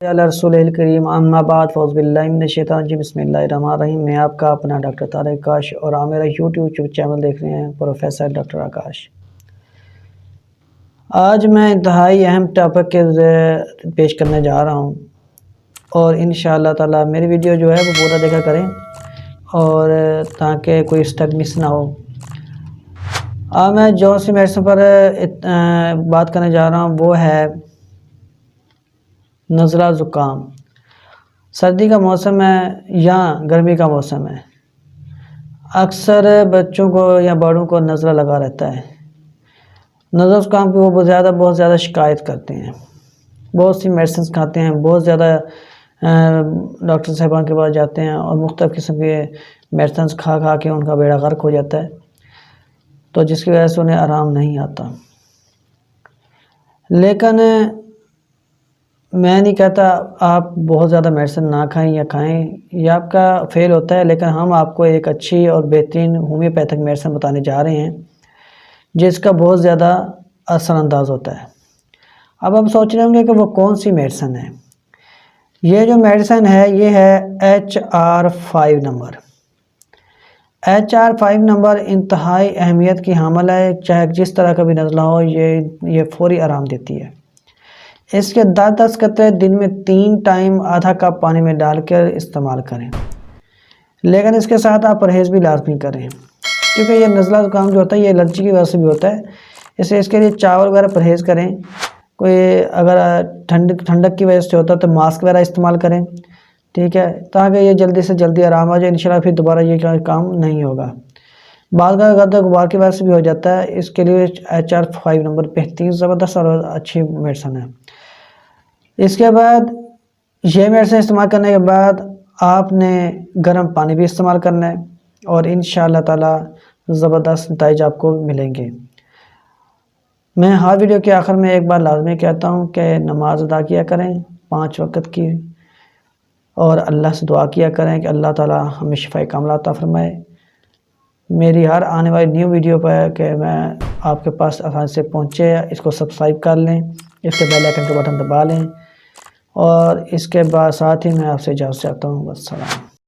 علی رسول کریم اما بعد فاعوذ باللہ من الشیطان الرجیم بسم اللہ الرحمن الرحیم۔ میں آپ کا اپنا ڈاکٹر طارق آکاش اور آپ میرا یوٹیوب چینل دیکھ رہے ہیں پروفیسر ڈاکٹر آکاش۔ آج میں انتہائی اہم ٹاپک کے پیش کرنے جا رہا ہوں اور انشاءاللہ تعالی میری ویڈیو جو ہے وہ پورا دیکھا کریں اور تاکہ کوئی اسٹیپ مس نہ ہو۔ میں جو سی میڈیسن پر بات کرنے جا رہا ہوں وہ ہے نزلہ زکام۔ سردی کا موسم ہے یا گرمی کا موسم ہے، اکثر بچوں کو یا بڑوں کو نزلہ لگا رہتا ہے۔ نزلہ زکام کی وہ بہت زیادہ شکایت کرتے ہیں، بہت سی میڈیسنز کھاتے ہیں، بہت زیادہ ڈاکٹر صاحبان کے پاس جاتے ہیں اور مختلف قسم کے میڈیسنز کھا کے ان کا بیڑا غرق ہو جاتا ہے، تو جس کی وجہ سے انہیں آرام نہیں آتا۔ لیکن میں نہیں کہتا آپ بہت زیادہ میڈیسن نہ کھائیں یا کھائیں، یہ آپ کا فیل ہوتا ہے، لیکن ہم آپ کو ایک اچھی اور بہترین ہومیوپیتھک میڈیسن بتانے جا رہے ہیں جس کا بہت زیادہ اثر انداز ہوتا ہے۔ اب ہم سوچ رہے ہوں گے کہ وہ کون سی میڈیسن ہے۔ یہ جو میڈیسن ہے یہ ہے HR5 نمبر۔ HR5 نمبر انتہائی اہمیت کی حامل ہے، چاہے جس طرح کا بھی نزلہ ہو یہ فوری آرام دیتی ہے۔ اس کے 10 قطرے دن میں 3 ٹائم آدھا کپ پانی میں ڈال کر استعمال کریں، لیکن اس کے ساتھ آپ پرہیز بھی لازمی کریں، کیونکہ یہ نزلہ زکام جو ہوتا ہے یہ الرجی کی وجہ سے بھی ہوتا ہے، اس کے لیے چاول وغیرہ پرہیز کریں۔ کوئی اگر ٹھنڈک کی وجہ سے ہوتا ہے تو ماسک وغیرہ استعمال کریں، ٹھیک ہے، تاکہ یہ جلدی سے جلدی آرام آ جائے، انشاءاللہ پھر دوبارہ یہ کام نہیں ہوگا۔ بعض کا گرد و غبار کی وجہ سے بھی ہو جاتا ہے، اس کے لیے HR5 نمبر بہترین زبردست اور اچھی میڈیسن ہے۔ اس کے بعد یہ میڈیسن استعمال کرنے کے بعد آپ نے گرم پانی بھی استعمال کرنا ہے اور انشاءاللہ تعالی زبردست نتائج آپ کو ملیں گے۔ میں ہر ویڈیو کے آخر میں ایک بار لازمی کہتا ہوں کہ نماز ادا کیا کریں 5 وقت کی، اور اللہ سے دعا کیا کریں کہ اللہ تعالی ہمیں شفاء کاملہ عطا فرمائے۔ میری ہر آنے والی نیو ویڈیو پر کہ میں آپ کے پاس آسانی سے پہنچے، اس کو سبسکرائب کر لیں، اس کے بیل آئیکن کے بٹن دبا لیں، اور اس کے بعد ساتھ ہی میں آپ سے اجازت چاہتا ہوں۔ والسلام۔